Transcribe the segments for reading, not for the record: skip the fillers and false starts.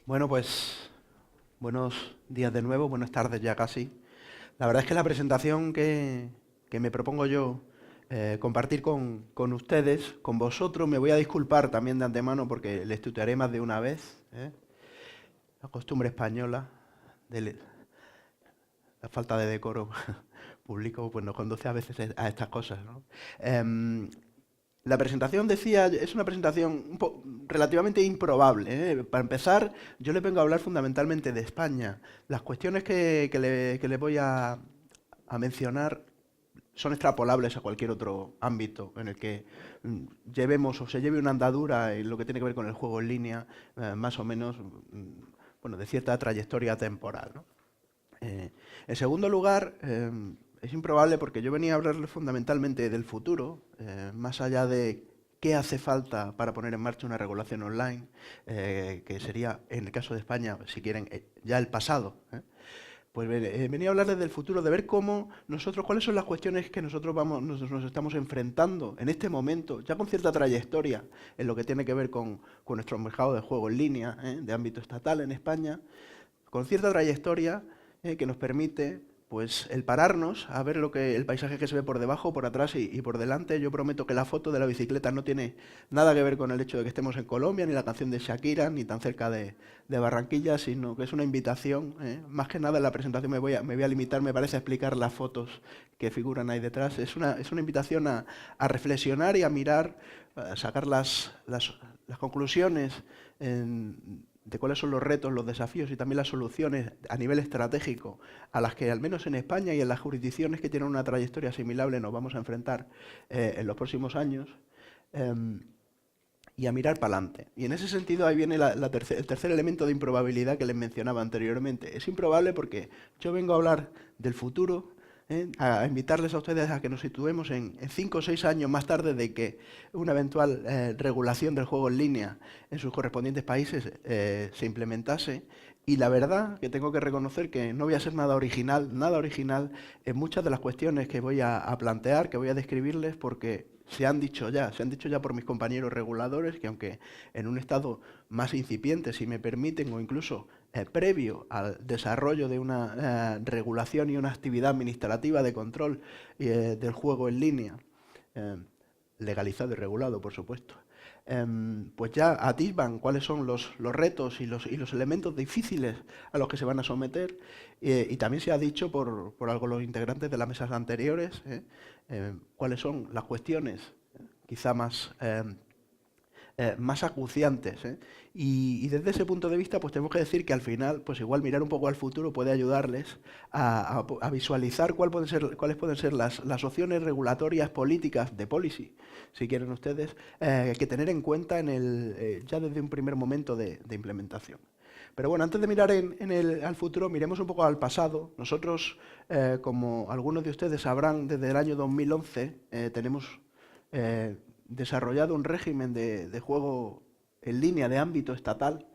Bueno, pues buenos días de nuevo, buenas tardes ya casi. La verdad es que la presentación que me propongo yo compartir con ustedes, con vosotros, me voy a disculpar también de antemano porque les tutearé más de una vez. La costumbre española, de la falta de decoro público, pues nos conduce a veces a estas cosas, ¿no? Em, la presentación, decía, es una presentación relativamente improbable, ¿eh? Para empezar, yo les vengo a hablar fundamentalmente de España. Las cuestiones que le voy a mencionar son extrapolables a cualquier otro ámbito en el que llevemos o se lleve una andadura en lo que tiene que ver con el juego en línea, más o menos, bueno, de cierta trayectoria temporal, ¿no? Eh, en segundo lugar, es improbable porque yo venía a hablarles fundamentalmente del futuro, más allá de qué hace falta para poner en marcha una regulación online, que sería, en el caso de España, si quieren, ya el pasado. Pues venía a hablarles del futuro, de ver cómo nosotros, cuáles son las cuestiones que nosotros nos estamos enfrentando en este momento, ya con cierta trayectoria en lo que tiene que ver con nuestro mercado de juego en línea, de ámbito estatal en España, con cierta trayectoria que nos permite pues el pararnos a ver el paisaje que se ve por debajo, por atrás y por delante. Yo prometo que la foto de la bicicleta no tiene nada que ver con el hecho de que estemos en Colombia, ni la canción de Shakira, ni tan cerca de Barranquilla, sino que es una invitación. Más que nada en la presentación me voy a limitar, me parece, a explicar las fotos que figuran ahí detrás. Es una invitación a reflexionar y a mirar, a sacar las conclusiones de cuáles son los retos, los desafíos y también las soluciones a nivel estratégico a las que, al menos en España y en las jurisdicciones que tienen una trayectoria asimilable, nos vamos a enfrentar en los próximos años, eh, y a mirar para adelante. Y en ese sentido ahí viene el tercer elemento de improbabilidad que les mencionaba anteriormente. Es improbable porque yo vengo a hablar del futuro, a invitarles a ustedes a que nos situemos en 5 o 6 años más tarde de que una eventual regulación del juego en línea en sus correspondientes países se implementase. Y la verdad que tengo que reconocer que no voy a ser nada original en muchas de las cuestiones que voy a plantear, que voy a describirles, porque se han dicho ya por mis compañeros reguladores que aunque en un estado más incipiente, si me permiten, o incluso previo al desarrollo de una regulación y una actividad administrativa de control del juego en línea, eh, legalizado y regulado, por supuesto, pues ya atisban cuáles son los retos y los elementos difíciles a los que se van a someter. Y también se ha dicho por algo los integrantes de las mesas anteriores, cuáles son las cuestiones quizá más acuciantes. Y desde ese punto de vista, pues tenemos que decir que al final, pues igual mirar un poco al futuro puede ayudarles a visualizar cuáles pueden ser las opciones regulatorias políticas de policy, si quieren ustedes, que tener en cuenta ya desde un primer momento de implementación. Pero bueno, antes de mirar al futuro, miremos un poco al pasado. Nosotros, como algunos de ustedes sabrán, desde el año 2011 tenemos desarrollado un régimen de juego en línea de ámbito estatal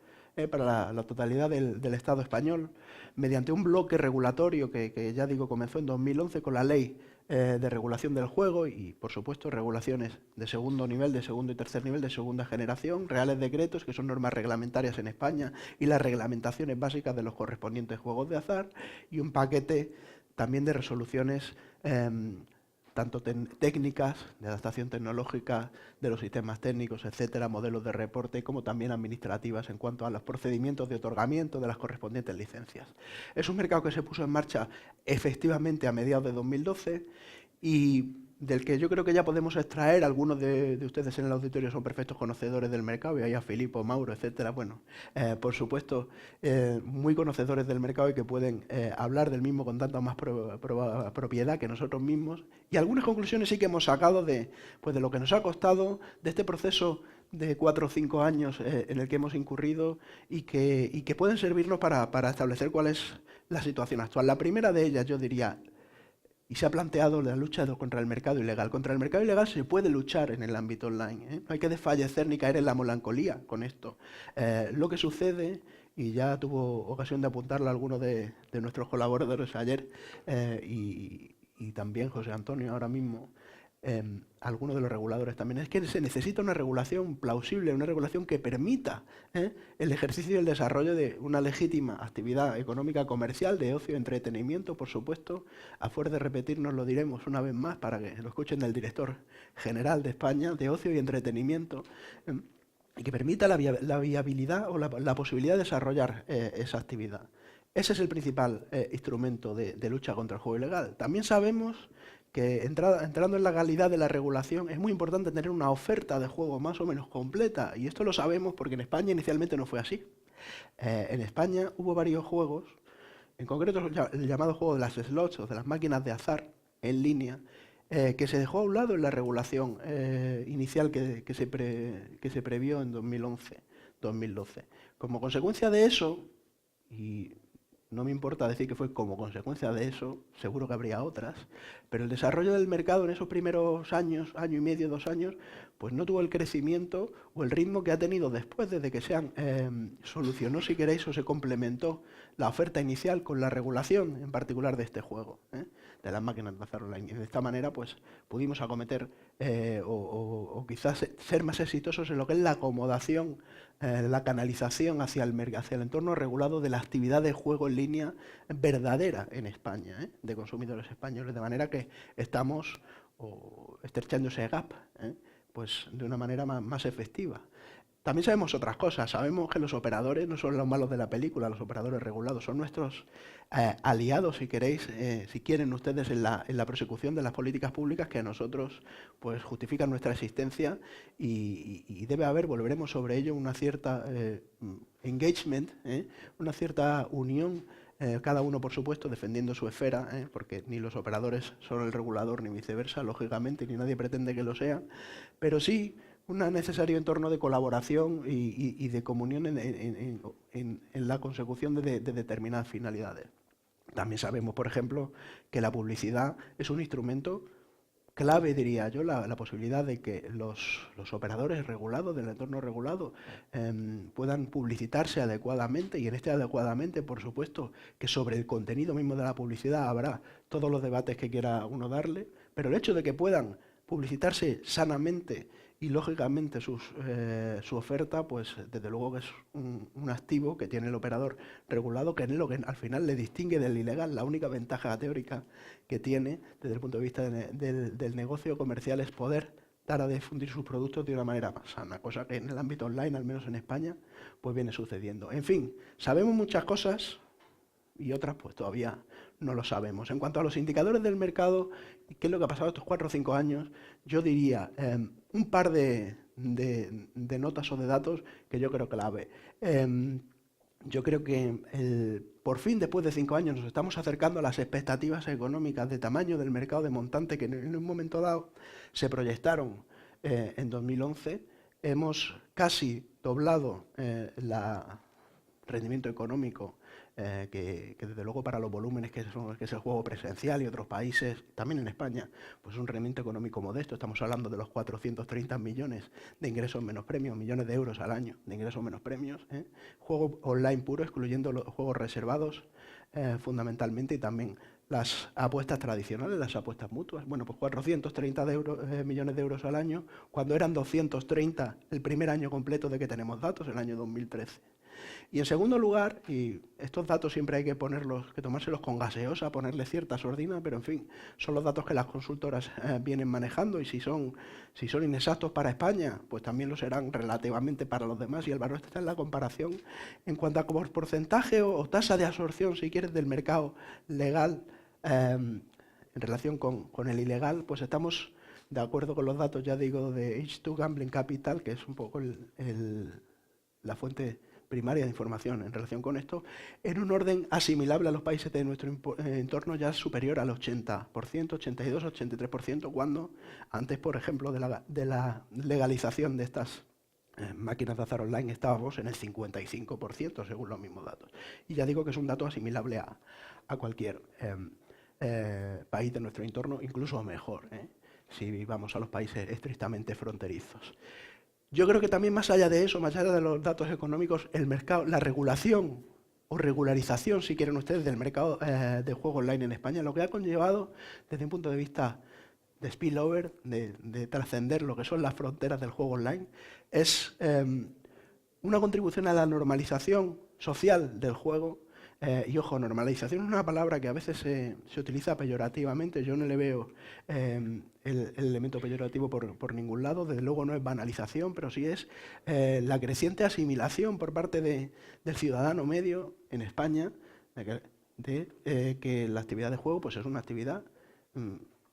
para la totalidad del Estado español, mediante un bloque regulatorio que ya digo comenzó en 2011 con la ley de regulación del juego y, por supuesto, regulaciones de segundo nivel, de segundo y tercer nivel, de segunda generación, reales decretos, que son normas reglamentarias en España, y las reglamentaciones básicas de los correspondientes juegos de azar, y un paquete también de resoluciones tanto técnicas, de adaptación tecnológica de los sistemas técnicos, etcétera, modelos de reporte, como también administrativas en cuanto a los procedimientos de otorgamiento de las correspondientes licencias. Es un mercado que se puso en marcha efectivamente a mediados de 2012 y del que yo creo que ya podemos extraer, algunos de ustedes en el auditorio son perfectos conocedores del mercado, y ahí a Filipo, Mauro, etcétera, bueno, por supuesto, muy conocedores del mercado y que pueden hablar del mismo con tanta más propiedad que nosotros mismos. Y algunas conclusiones sí que hemos sacado pues de lo que nos ha costado, de este proceso de 4 o 5 años en el que hemos incurrido y que pueden servirnos para establecer cuál es la situación actual. La primera de ellas, yo diría, y se ha planteado la lucha contra el mercado ilegal. Contra el mercado ilegal se puede luchar en el ámbito online. No hay que desfallecer ni caer en la melancolía con esto. Lo que sucede, y ya tuvo ocasión de apuntarlo a algunos de nuestros colaboradores ayer, y también José Antonio ahora mismo, algunos de los reguladores también, es que se necesita una regulación plausible, una regulación que permita el ejercicio y el desarrollo de una legítima actividad económica comercial, de ocio, entretenimiento, por supuesto. A fuerza de repetirnos lo diremos una vez más para que lo escuchen del director general de España, de ocio y entretenimiento, y que permita la viabilidad o la posibilidad de desarrollar esa actividad. Ese es el principal instrumento de lucha contra el juego ilegal. También sabemos que entrando en la legalidad de la regulación es muy importante tener una oferta de juego más o menos completa, y esto lo sabemos porque en España inicialmente no fue así. En España hubo varios juegos, en concreto el llamado juego de las slots o de las máquinas de azar en línea, que se dejó a un lado en la regulación inicial que se previó en 2011-2012. Como consecuencia de eso, y no me importa decir que fue como consecuencia de eso, seguro que habría otras, pero el desarrollo del mercado en esos primeros años, año y medio, 2 años, pues no tuvo el crecimiento o el ritmo que ha tenido después, desde que se solucionó, si queréis, o se complementó la oferta inicial con la regulación, en particular de este juego, de las máquinas de azar online. Y de esta manera, pues, pudimos acometer o quizás ser más exitosos en lo que es la acomodación, la canalización hacia el entorno regulado de la actividad de juego en línea verdadera en España, de consumidores españoles, de manera que estamos estrechando ese gap, pues de una manera más efectiva. También sabemos otras cosas, sabemos que los operadores no son los malos de la película, los operadores regulados, son nuestros aliados, si queréis, si quieren ustedes, en la persecución de las políticas públicas que a nosotros pues justifican nuestra existencia, y debe haber, volveremos sobre ello, una cierta engagement, una cierta unión, cada uno, por supuesto, defendiendo su esfera, porque ni los operadores son el regulador ni viceversa, lógicamente, ni nadie pretende que lo sea, pero sí un necesario entorno de colaboración y de comunión en la consecución de determinadas finalidades. También sabemos, por ejemplo, que la publicidad es un instrumento clave, diría yo, la posibilidad de que los operadores regulados, del entorno regulado, puedan publicitarse adecuadamente, y en este adecuadamente, por supuesto, que sobre el contenido mismo de la publicidad habrá todos los debates que quiera uno darle, pero el hecho de que puedan publicitarse sanamente y lógicamente su oferta, pues desde luego que es un activo que tiene el operador regulado, que es lo que al final le distingue del ilegal. La única ventaja teórica que tiene desde el punto de vista del negocio comercial es poder dar a difundir sus productos de una manera más sana, cosa que en el ámbito online, al menos en España, pues viene sucediendo. En fin, sabemos muchas cosas y otras pues todavía no lo sabemos. En cuanto a los indicadores del mercado, ¿qué es lo que ha pasado estos 4 o 5 años? Yo diría un par de notas o de datos que yo creo clave. Yo creo que por fin, después de 5 años, nos estamos acercando a las expectativas económicas de tamaño del mercado de montante que en un momento dado se proyectaron en 2011. Hemos casi doblado el rendimiento económico, que desde luego para los volúmenes que es el juego presencial y otros países, también en España, pues un rendimiento económico modesto. Estamos hablando de los 430 millones de ingresos menos premios, millones de euros al año de ingresos menos premios. Juego online puro, excluyendo los juegos reservados fundamentalmente, y también las apuestas tradicionales, las apuestas mutuas. Bueno, pues 430 millones de euros al año, cuando eran 230 el primer año completo de que tenemos datos, el año 2013. Y en segundo lugar, y estos datos siempre hay que tomárselos con gaseosa, ponerle cierta sordina, pero en fin, son los datos que las consultoras vienen manejando, y si son inexactos para España, pues también lo serán relativamente para los demás, y el valor está en la comparación en cuanto a porcentaje o tasa de absorción, si quieres, del mercado legal en relación con el ilegal. Pues estamos de acuerdo con los datos, ya digo, de H2 Gambling Capital, que es un poco la fuente primaria de información en relación con esto, en un orden asimilable a los países de nuestro entorno, ya superior al 80%, 82, 83%, cuando antes, por ejemplo, de la legalización de estas máquinas de azar online estábamos en el 55%, según los mismos datos. Y ya digo que es un dato asimilable a cualquier país de nuestro entorno, incluso mejor, si vamos a los países estrictamente fronterizos. Yo creo que también, más allá de eso, más allá de los datos económicos, el mercado, la regulación o regularización, si quieren ustedes, del mercado de juego online en España, lo que ha conllevado desde un punto de vista spillover, de trascender lo que son las fronteras del juego online, es una contribución a la normalización social del juego. Y ojo, normalización es una palabra que a veces se utiliza peyorativamente. Yo no le veo el elemento peyorativo por ningún lado. Desde luego no es banalización, pero sí es la creciente asimilación por parte del ciudadano medio en España de que la actividad de juego pues es una actividad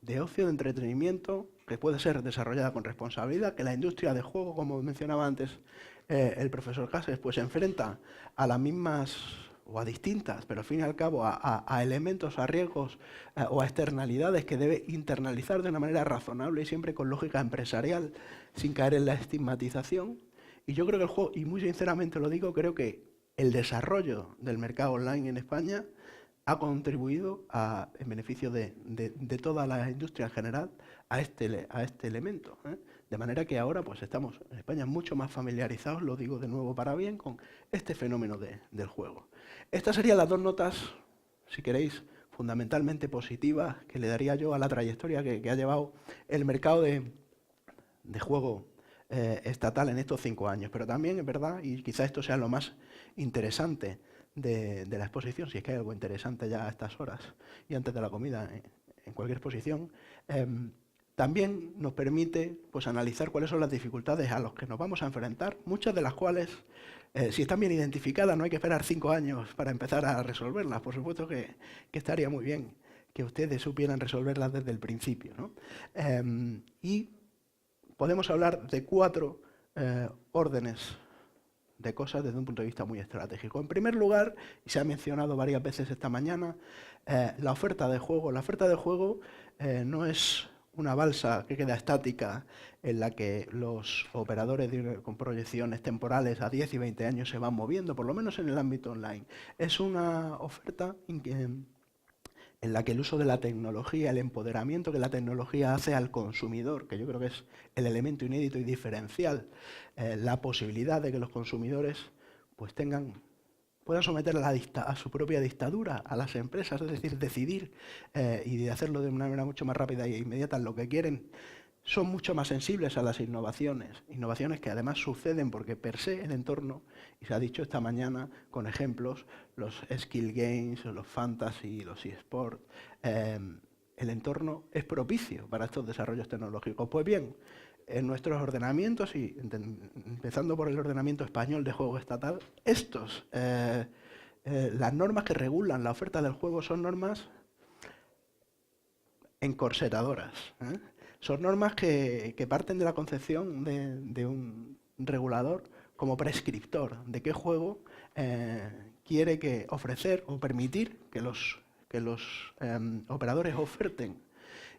de ocio, de entretenimiento, que puede ser desarrollada con responsabilidad, que la industria de juego, como mencionaba antes el profesor Cases, pues se enfrenta a las mismas o a distintas, pero al fin y al cabo a elementos, a riesgos o a externalidades que debe internalizar de una manera razonable y siempre con lógica empresarial, sin caer en la estigmatización. Y yo creo que el juego, y muy sinceramente lo digo, creo que el desarrollo del mercado online en España ha contribuido en beneficio de toda la industria en general a este elemento. De manera que ahora pues estamos en España mucho más familiarizados, lo digo de nuevo para bien, con este fenómeno del juego. Estas serían las dos notas, si queréis, fundamentalmente positivas que le daría yo a la trayectoria que ha llevado el mercado de juego estatal en estos 5 años. Pero también es verdad, y quizá esto sea lo más interesante de la exposición, si es que hay algo interesante ya a estas horas y antes de la comida en cualquier exposición, también nos permite pues, analizar cuáles son las dificultades a las que nos vamos a enfrentar, muchas de las cuales, si están bien identificadas, no hay que esperar 5 años para empezar a resolverlas. Por supuesto que estaría muy bien que ustedes supieran resolverlas desde el principio, ¿no? Y podemos hablar de 4 órdenes de cosas desde un punto de vista muy estratégico. En primer lugar, y se ha mencionado varias veces esta mañana, la oferta de juego. La oferta de juego no es una balsa que queda estática en la que los operadores con proyecciones temporales a 10 y 20 años se van moviendo, por lo menos en el ámbito online. Es una oferta en la que el uso de la tecnología, el empoderamiento que la tecnología hace al consumidor, que yo creo que es el elemento inédito y diferencial, la posibilidad de que los consumidores pues puedan someter a su propia dictadura a las empresas, es decir, decidir y de hacerlo de una manera mucho más rápida e inmediata en lo que quieren, son mucho más sensibles a las innovaciones que además suceden porque per se el entorno, y se ha dicho esta mañana con ejemplos, los skill games, los fantasy, los eSports, el entorno es propicio para estos desarrollos tecnológicos. Pues bien, en nuestros ordenamientos, y empezando por el ordenamiento español de juego estatal, las normas que regulan la oferta del juego son normas encorsetadoras. Son normas que parten de la concepción de un regulador como prescriptor de qué juego quiere ofrecer o permitir que los operadores oferten.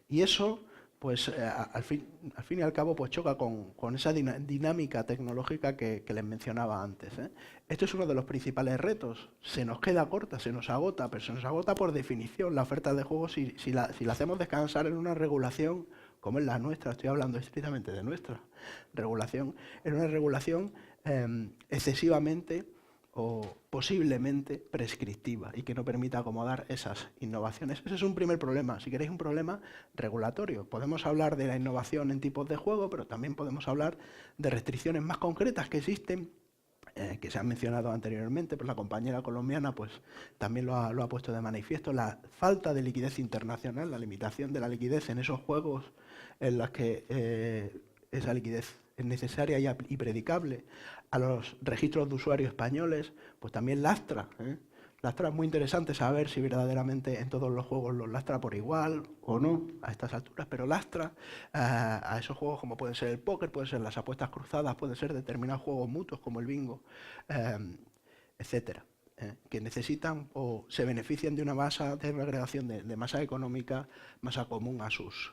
Y eso, pues al fin y al cabo, pues choca con esa dinámica tecnológica que les mencionaba antes. Esto es uno de los principales retos. Se nos queda corta, se nos agota, pero se nos agota por definición la oferta de juegos si la hacemos descansar en una regulación como es la nuestra. Estoy hablando estrictamente de nuestra regulación, en una regulación excesivamente o posiblemente prescriptiva y que no permita acomodar esas innovaciones. Ese es un primer problema, si queréis un problema regulatorio. Podemos hablar de la innovación en tipos de juego, pero también podemos hablar de restricciones más concretas que existen, que se han mencionado anteriormente, pues la compañera colombiana pues también lo ha puesto de manifiesto, la falta de liquidez internacional, la limitación de la liquidez en esos juegos en los que esa liquidez es necesaria y predicable, a los registros de usuarios españoles, pues también lastra. Lastra es muy interesante saber si verdaderamente en todos los juegos los lastra por igual o no a estas alturas, pero lastra a esos juegos como pueden ser el póker, pueden ser las apuestas cruzadas, pueden ser determinados juegos mutuos como el bingo, etcétera, que necesitan o se benefician de una masa de agregación de masa económica, masa común a sus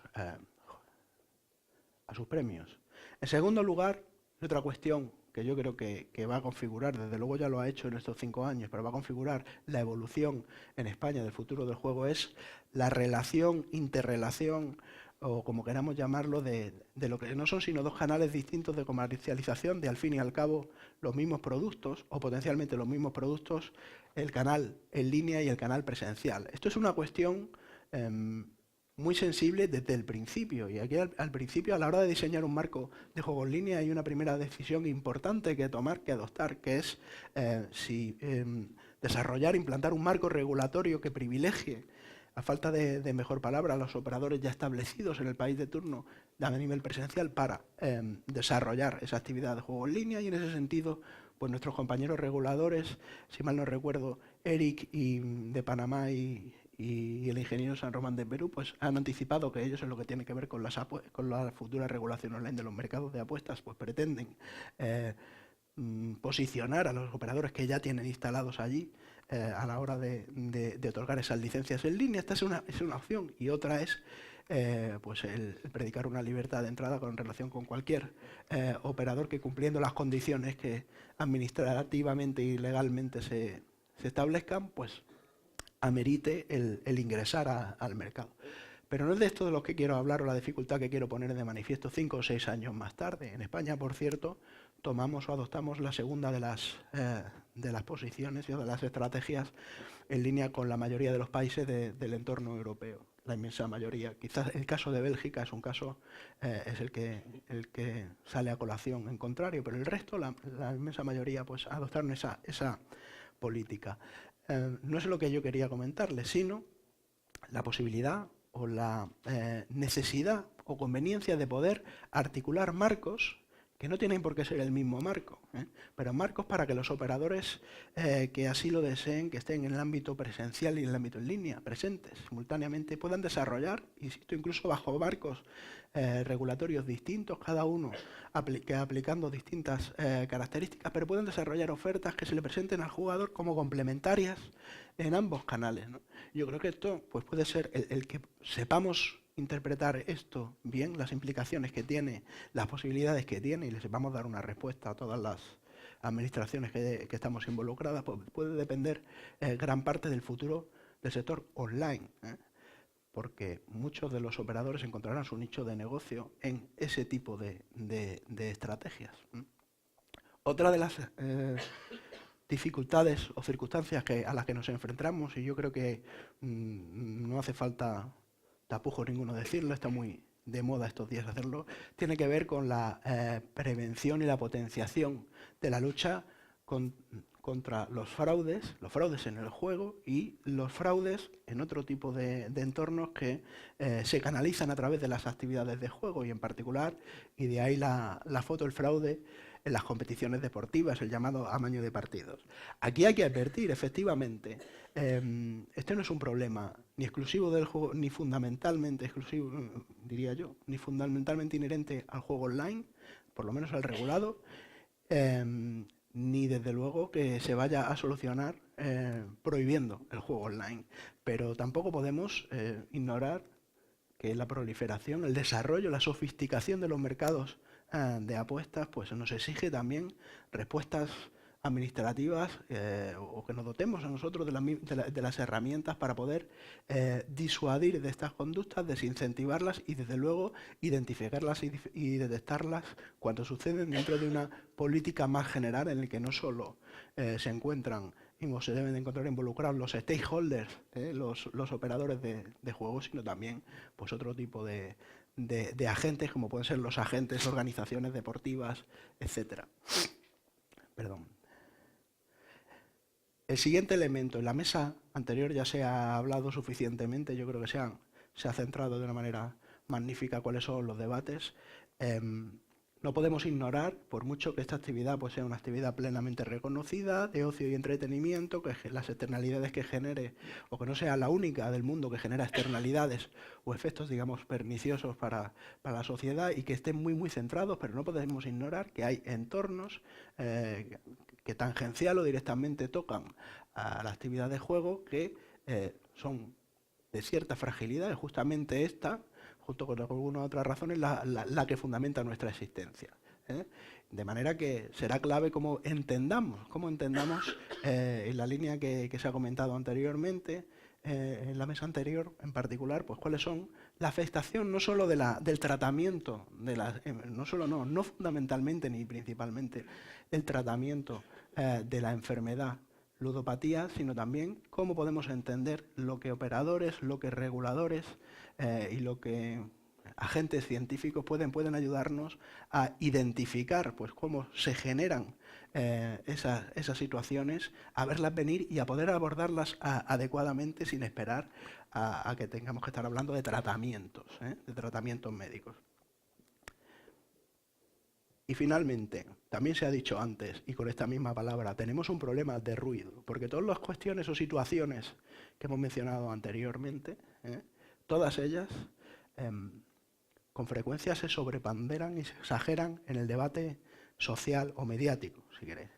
premios. En segundo lugar, otra cuestión que yo creo que va a configurar, desde luego ya lo ha hecho en estos 5 años, pero va a configurar la evolución en España del futuro del juego, es la interrelación, o como queramos llamarlo, de lo que no son sino 2 canales distintos de comercialización de al fin y al cabo los mismos productos, o potencialmente los mismos productos, el canal en línea y el canal presencial. Esto es una cuestión muy sensible desde el principio. Y aquí al principio, a la hora de diseñar un marco de juego en línea, hay una primera decisión importante que tomar, que adoptar, que es si desarrollar, implantar un marco regulatorio que privilegie, a falta de mejor palabra, a los operadores ya establecidos en el país de turno a nivel presencial para desarrollar esa actividad de juego en línea. Y en ese sentido, pues nuestros compañeros reguladores, si mal no recuerdo, Eric de Panamá y el ingeniero San Román de Perú, pues han anticipado que ellos, en lo que tiene que ver con la futura regulación online de los mercados de apuestas, pues pretenden posicionar a los operadores que ya tienen instalados allí a la hora de otorgar esas licencias en línea. Esta es una opción, y otra es pues el predicar una libertad de entrada con relación con cualquier operador que, cumpliendo las condiciones que administrativamente y legalmente se establezcan, pues amerite el ingresar al mercado. Pero no es de esto de lo que quiero hablar, o la dificultad que quiero poner de manifiesto 5 o 6 años más tarde. En España, por cierto, tomamos o adoptamos la segunda de las posiciones y de las estrategias en línea con la mayoría de los países del entorno europeo, la inmensa mayoría. Quizás el caso de Bélgica es un caso, es el que sale a colación en contrario, pero el resto, la inmensa mayoría, pues adoptaron esa política. No es lo que yo quería comentarles, sino la posibilidad o la necesidad o conveniencia de poder articular marcos que no tienen por qué ser el mismo marco, pero marcos para que los operadores que así lo deseen, que estén en el ámbito presencial y en el ámbito en línea, presentes simultáneamente, puedan desarrollar, insisto, incluso bajo marcos regulatorios distintos, cada uno aplicando distintas características, pero pueden desarrollar ofertas que se le presenten al jugador como complementarias en ambos canales, ¿no? Yo creo que esto pues puede ser el que sepamos interpretar esto bien, las implicaciones que tiene, las posibilidades que tiene, y le sepamos dar una respuesta a todas las administraciones que estamos involucradas, pues puede depender gran parte del futuro del sector online, porque muchos de los operadores encontrarán su nicho de negocio en ese tipo de estrategias. Otra de las dificultades o circunstancias a las que nos enfrentamos, y yo creo que no hace falta tapujo ninguno decirlo, está muy de moda estos días hacerlo, tiene que ver con la prevención y la potenciación de la lucha contra los fraudes en el juego y los fraudes en otro tipo de entornos que se canalizan a través de las actividades de juego, y en particular, y de ahí la foto, el fraude en las competiciones deportivas, el llamado amaño de partidos. Aquí hay que advertir, efectivamente, este no es un problema ni exclusivo del juego, ni fundamentalmente exclusivo, diría yo, ni fundamentalmente inherente al juego online, por lo menos al regulado, ni desde luego que se vaya a solucionar prohibiendo el juego online. Pero tampoco podemos ignorar que la proliferación, el desarrollo, la sofisticación de los mercados de apuestas, pues nos exige también respuestas administrativas o que nos dotemos a nosotros de las herramientas para poder disuadir de estas conductas, desincentivarlas y desde luego identificarlas y detectarlas cuando suceden dentro de una política más general en la que no solo se encuentran o se deben de encontrar involucrados los stakeholders, los operadores de juegos, sino también pues otro tipo de agentes, como pueden ser los agentes, organizaciones deportivas, etcétera. Perdón. El siguiente elemento, en la mesa anterior ya se ha hablado suficientemente, yo creo que se ha centrado de una manera magnífica cuáles son los debates. No podemos ignorar, por mucho que esta actividad pues, sea una actividad plenamente reconocida, de ocio y entretenimiento, que las externalidades que genere, o que no sea la única del mundo que genera externalidades o efectos, digamos, perniciosos para la sociedad, y que estén muy, muy centrados, pero no podemos ignorar que hay entornos que tangencial o directamente tocan a la actividad de juego que son de cierta fragilidad, y justamente esta, junto con algunas otras razones, la que fundamenta nuestra existencia. De manera que será clave cómo entendamos en la línea que se ha comentado anteriormente, en la mesa anterior en particular, pues cuáles son la afectación no solo del tratamiento, no fundamentalmente ni principalmente el tratamiento de la enfermedad ludopatía, sino también cómo podemos entender lo que operadores, lo que reguladores y lo que agentes científicos pueden ayudarnos a identificar pues, cómo se generan esas situaciones, a verlas venir y a poder abordarlas adecuadamente sin esperar a que tengamos que estar hablando de tratamientos médicos. Y finalmente, también se ha dicho antes, y con esta misma palabra, tenemos un problema de ruido, porque todas las cuestiones o situaciones que hemos mencionado anteriormente, todas ellas con frecuencia se sobreponderan y se exageran en el debate social o mediático, si queréis.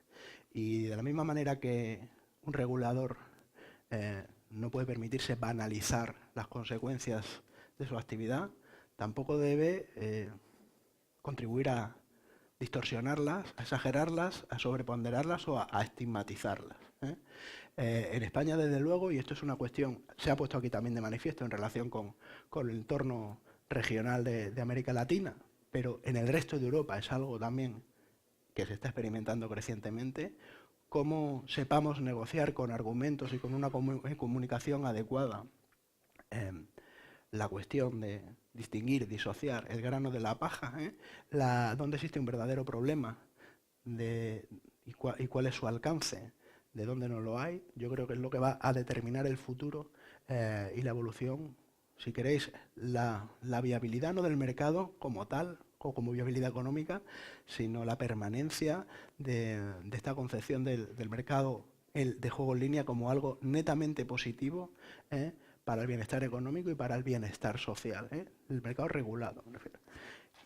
Y de la misma manera que un regulador no puede permitirse banalizar las consecuencias de su actividad, tampoco debe contribuir a distorsionarlas, a exagerarlas, a sobreponderarlas o a estigmatizarlas. En España, desde luego, y esto es una cuestión, se ha puesto aquí también de manifiesto en relación con el entorno regional de América Latina, pero en el resto de Europa es algo también que se está experimentando crecientemente, cómo sepamos negociar con argumentos y con una comunicación adecuada la cuestión de distinguir, disociar el grano de la paja, dónde existe un verdadero problema y cuál es su alcance, de dónde no lo hay, yo creo que es lo que va a determinar el futuro y la evolución, si queréis, la viabilidad no del mercado como tal, o como viabilidad económica, sino la permanencia de esta concepción del mercado de juego en línea como algo netamente positivo para el bienestar económico y para el bienestar social, el mercado regulado, me refiero.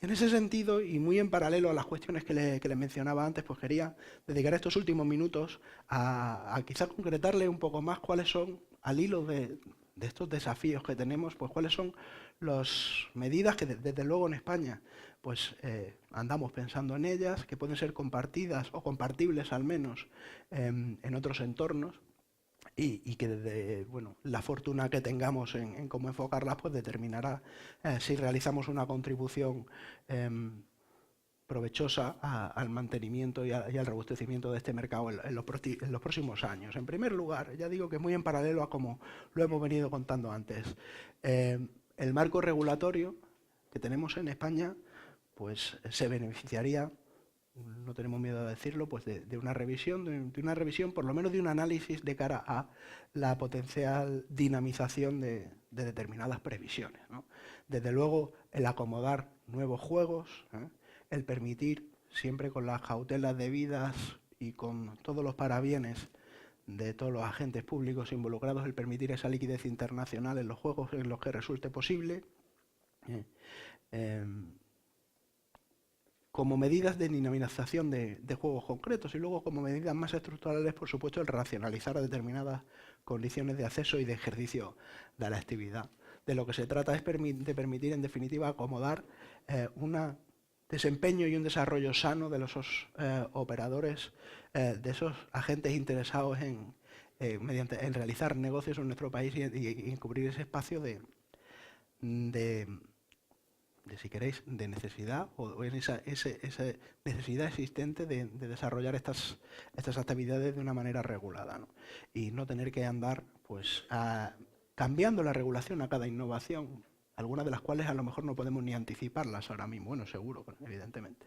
En ese sentido, y muy en paralelo a las cuestiones que les mencionaba antes, pues quería dedicar estos últimos minutos a quizás concretarle un poco más cuáles son, al hilo de estos desafíos que tenemos, pues cuáles son las medidas que desde luego en España pues andamos pensando en ellas, que pueden ser compartidas o compartibles al menos en otros entornos, y que desde la fortuna que tengamos en cómo enfocarlas pues determinará si realizamos una contribución provechosa al mantenimiento y al robustecimiento de este mercado en los próximos años. En primer lugar, ya digo que muy en paralelo a como lo hemos venido contando antes, el marco regulatorio que tenemos en España pues se beneficiaría, no tenemos miedo de decirlo, pues de una revisión, por lo menos de un análisis de cara a la potencial dinamización de determinadas previsiones, ¿no? Desde luego, el acomodar nuevos juegos, el permitir, siempre con las cautelas debidas y con todos los parabienes de todos los agentes públicos involucrados, el permitir esa liquidez internacional en los juegos en los que resulte posible, como medidas de dinamización de juegos concretos y luego como medidas más estructurales, por supuesto, el racionalizar determinadas condiciones de acceso y de ejercicio de la actividad. De lo que se trata es de permitir, en definitiva, acomodar un desempeño y un desarrollo sano de los operadores, de esos agentes interesados en realizar negocios en nuestro país y cubrir ese espacio de si queréis, de necesidad o en esa necesidad existente de desarrollar estas actividades de una manera regulada, ¿no? Y no tener que andar pues cambiando la regulación a cada innovación, algunas de las cuales a lo mejor no podemos ni anticiparlas ahora mismo, bueno, seguro, evidentemente.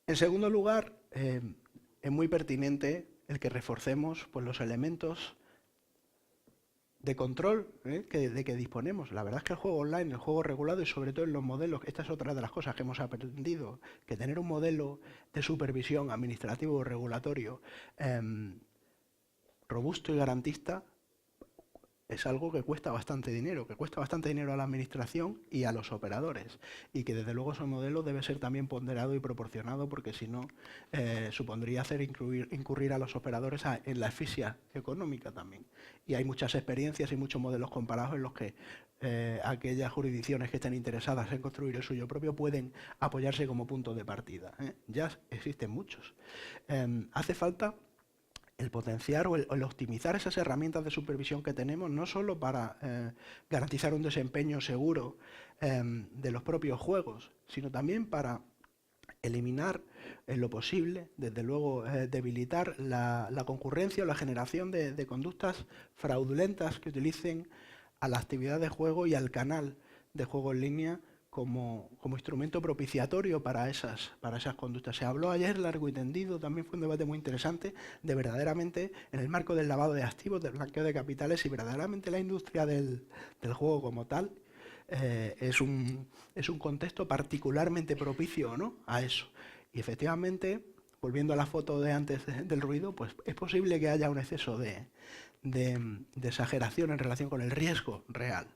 En segundo lugar, es muy pertinente el que reforcemos pues, los elementos de control de que disponemos. La verdad es que el juego online, el juego regulado y sobre todo en los modelos, esta es otra de las cosas que hemos aprendido, que tener un modelo de supervisión administrativo o regulatorio robusto y garantista es algo que cuesta bastante dinero a la administración y a los operadores, y que desde luego ese modelo debe ser también ponderado y proporcionado, porque si no supondría hacer incurrir a los operadores en la asfixia económica también. Y hay muchas experiencias y muchos modelos comparados en los que aquellas jurisdicciones que estén interesadas en construir el suyo propio pueden apoyarse como punto de partida. Ya existen muchos. Hace falta el potenciar o el optimizar esas herramientas de supervisión que tenemos, no solo para garantizar un desempeño seguro de los propios juegos, sino también para eliminar en lo posible, desde luego debilitar la concurrencia o la generación de conductas fraudulentas que utilicen a la actividad de juego y al canal de juego en línea como instrumento propiciatorio para esas conductas. Se habló ayer largo y tendido, también fue un debate muy interesante, de verdaderamente, en el marco del lavado de activos, del blanqueo de capitales, y verdaderamente la industria del juego como tal es un contexto particularmente propicio, ¿no?, a eso. Y efectivamente, volviendo a la foto de antes del ruido, pues es posible que haya un exceso de exageración en relación con el riesgo real.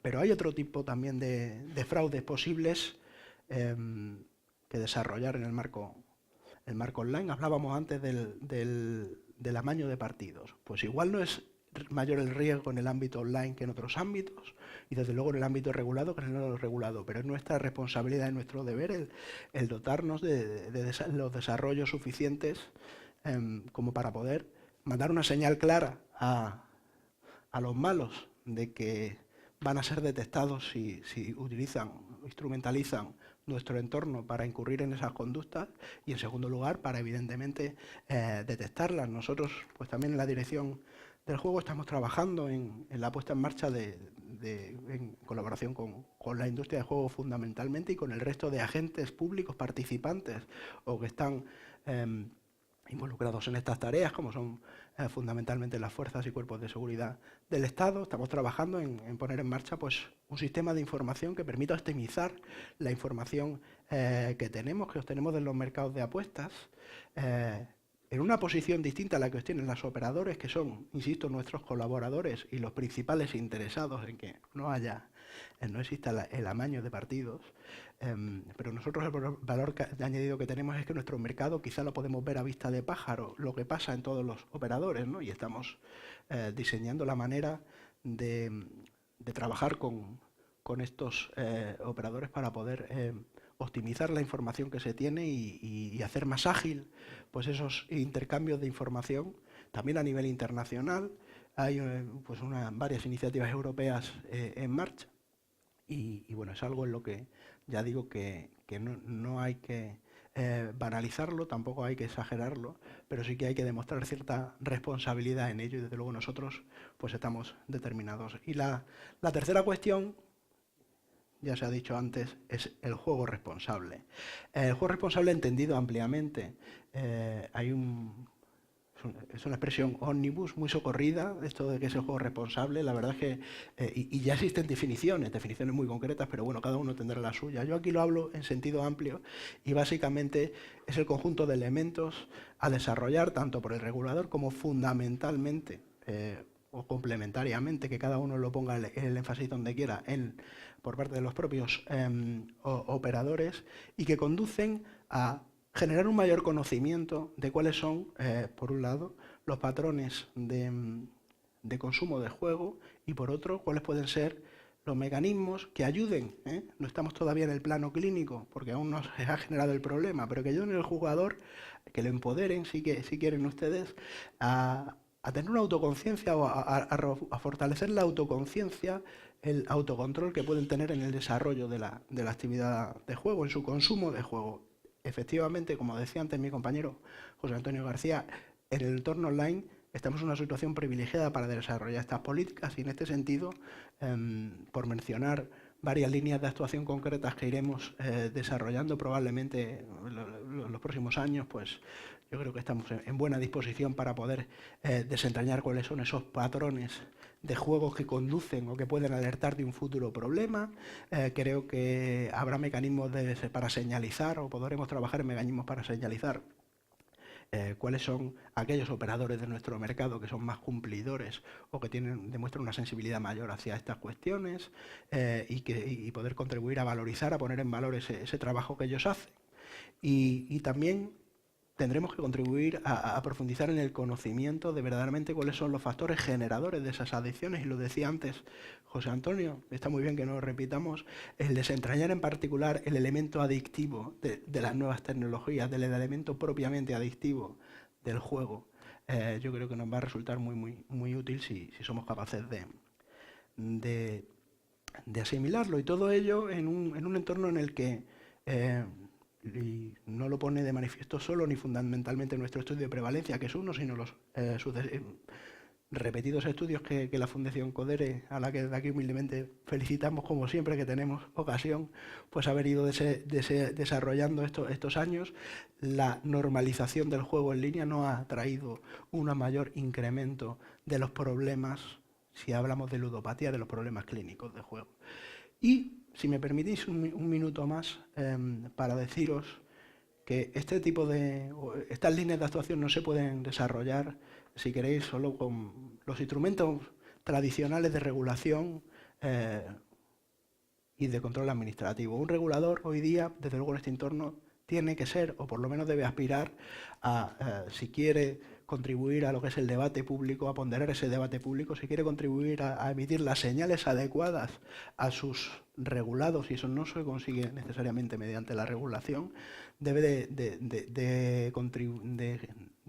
Pero hay otro tipo también de fraudes posibles que desarrollar en el marco online. Hablábamos antes del amaño de partidos. Pues igual no es mayor el riesgo en el ámbito online que en otros ámbitos, y desde luego en el ámbito regulado que en el no regulado, pero es nuestra responsabilidad y nuestro deber el dotarnos de los desarrollos suficientes como para poder mandar una señal clara a los malos de que van a ser detectados si utilizan, instrumentalizan nuestro entorno para incurrir en esas conductas, y en segundo lugar para evidentemente detectarlas. Nosotros pues también en la dirección del juego estamos trabajando en la puesta en marcha en colaboración con la industria del juego fundamentalmente y con el resto de agentes públicos participantes o que están involucrados en estas tareas, como son fundamentalmente las fuerzas y cuerpos de seguridad del Estado. Estamos trabajando en poner en marcha pues un sistema de información que permita optimizar la información que obtenemos de los mercados de apuestas, en una posición distinta a la que obtienen los operadores, que son, insisto, nuestros colaboradores y los principales interesados en que no exista el amaño de partidos. Pero nosotros el valor añadido que tenemos es que nuestro mercado quizá lo podemos ver a vista de pájaro, lo que pasa en todos los operadores, ¿no? Y estamos diseñando la manera de trabajar con estos operadores para poder optimizar la información que se tiene y hacer más ágil pues esos intercambios de información. También a nivel internacional hay pues varias iniciativas europeas en marcha, y bueno, es algo en lo que ya digo que no hay que banalizarlo, tampoco hay que exagerarlo, pero sí que hay que demostrar cierta responsabilidad en ello, y desde luego nosotros pues estamos determinados. Y la tercera cuestión, ya se ha dicho antes, es el juego responsable. El juego responsable entendido ampliamente. Es una expresión ómnibus muy socorrida, esto de que es el juego responsable. La verdad es que, y ya existen definiciones muy concretas, pero bueno, cada uno tendrá la suya. Yo aquí lo hablo en sentido amplio y básicamente es el conjunto de elementos a desarrollar tanto por el regulador como fundamentalmente o complementariamente, que cada uno lo ponga el énfasis donde quiera, por parte de los propios operadores, y que conducen a generar un mayor conocimiento de cuáles son, por un lado, los patrones de consumo de juego, y por otro, cuáles pueden ser los mecanismos que ayuden, no estamos todavía en el plano clínico porque aún no se ha generado el problema, pero que ayuden al jugador, que lo empoderen, si quieren ustedes, a tener una autoconciencia o a fortalecer la autoconciencia, el autocontrol que pueden tener en el desarrollo de la actividad de juego, en su consumo de juego. Efectivamente, como decía antes mi compañero José Antonio García, en el entorno online estamos en una situación privilegiada para desarrollar estas políticas, y en este sentido, por mencionar varias líneas de actuación concretas que iremos desarrollando probablemente en los próximos años, pues yo creo que estamos en buena disposición para poder desentrañar cuáles son esos patrones de juegos que conducen o que pueden alertar de un futuro problema. Creo que habrá mecanismos para señalizar, o podremos trabajar en mecanismos para señalizar cuáles son aquellos operadores de nuestro mercado que son más cumplidores o que demuestran una sensibilidad mayor hacia estas cuestiones, y poder contribuir a valorizar, a poner en valor ese trabajo que ellos hacen. Y también tendremos que contribuir a profundizar en el conocimiento de verdaderamente cuáles son los factores generadores de esas adicciones, y lo decía antes José Antonio, está muy bien que no lo repitamos, el desentrañar en particular el elemento adictivo de las nuevas tecnologías, del elemento propiamente adictivo del juego. Yo creo que nos va a resultar muy útil si somos capaces de asimilarlo, y todo ello en un entorno en el que y no lo pone de manifiesto solo ni fundamentalmente nuestro estudio de prevalencia, que es uno, sino repetidos estudios que la Fundación Codere, a la que desde aquí humildemente felicitamos como siempre que tenemos ocasión, pues haber ido desarrollando estos años, la normalización del juego en línea no ha traído un mayor incremento de los problemas, si hablamos de ludopatía, de los problemas clínicos de juego. Y, si me permitís un minuto más, para deciros que estas líneas de actuación no se pueden desarrollar, si queréis, solo con los instrumentos tradicionales de regulación y de control administrativo. Un regulador hoy día, desde luego en este entorno, tiene que ser, o por lo menos debe aspirar a, si quiere contribuir a lo que es el debate público, a ponderar ese debate público, si quiere contribuir a emitir las señales adecuadas a sus regulados, y eso no se consigue necesariamente mediante la regulación, debe de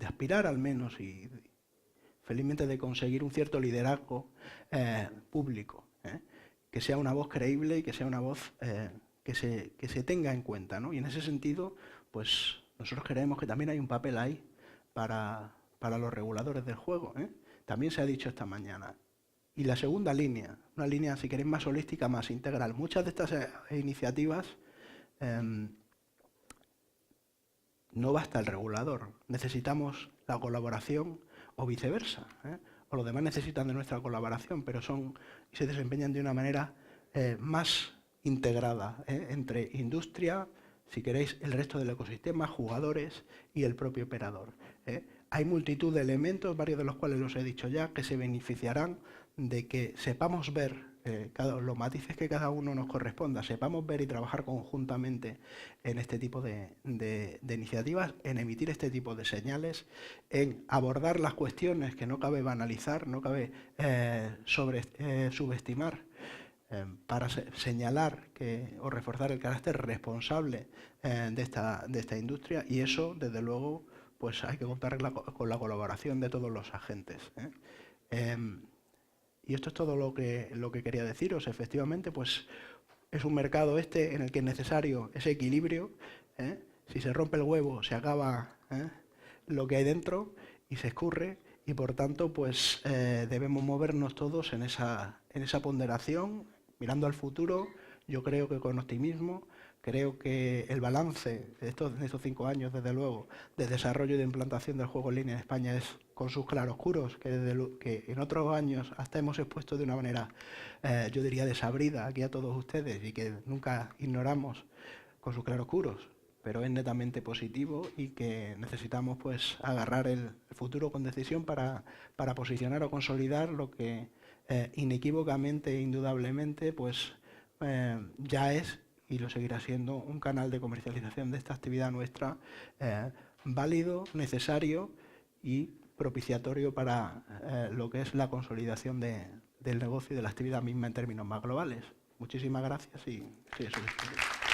aspirar al menos y felizmente de conseguir un cierto liderazgo público, que sea una voz creíble y que sea una voz que se tenga en cuenta, ¿no? Y en ese sentido, pues nosotros creemos que también hay un papel ahí para los reguladores del juego, ¿eh? También se ha dicho esta mañana. Y la segunda línea, una línea, si queréis, más holística, más integral. Muchas de estas iniciativas no basta el regulador, necesitamos la colaboración o viceversa, o los demás necesitan de nuestra colaboración, pero se desempeñan de una manera más integrada entre industria, si queréis, el resto del ecosistema, jugadores y el propio operador. Hay multitud de elementos, varios de los cuales los he dicho ya, que se beneficiarán de que sepamos ver los matices que cada uno nos corresponda, sepamos ver y trabajar conjuntamente en este tipo de iniciativas, en emitir este tipo de señales, en abordar las cuestiones que no cabe banalizar, no cabe subestimar, para señalar o reforzar el carácter responsable de esta industria, y eso, desde luego, pues hay que contar con la colaboración de todos los agentes. Y esto es todo lo que quería deciros. Efectivamente, pues es un mercado en el que es necesario ese equilibrio. Si se rompe el huevo, se acaba lo que hay dentro y se escurre, y por tanto, pues debemos movernos todos en esa ponderación, mirando al futuro. Yo creo que con optimismo. Creo que el balance de estos 5 años, desde luego, de desarrollo y de implantación del juego en línea en España es con sus claroscuros, que en otros años hasta hemos expuesto de una manera, yo diría, desabrida aquí a todos ustedes, y que nunca ignoramos, con sus claroscuros, pero es netamente positivo, y que necesitamos pues agarrar el futuro con decisión para posicionar o consolidar lo que inequívocamente e indudablemente pues ya es y lo seguirá siendo un canal de comercialización de esta actividad nuestra, válido, necesario y propiciatorio para lo que es la consolidación del negocio y de la actividad misma en términos más globales. Muchísimas gracias y sí, eso es.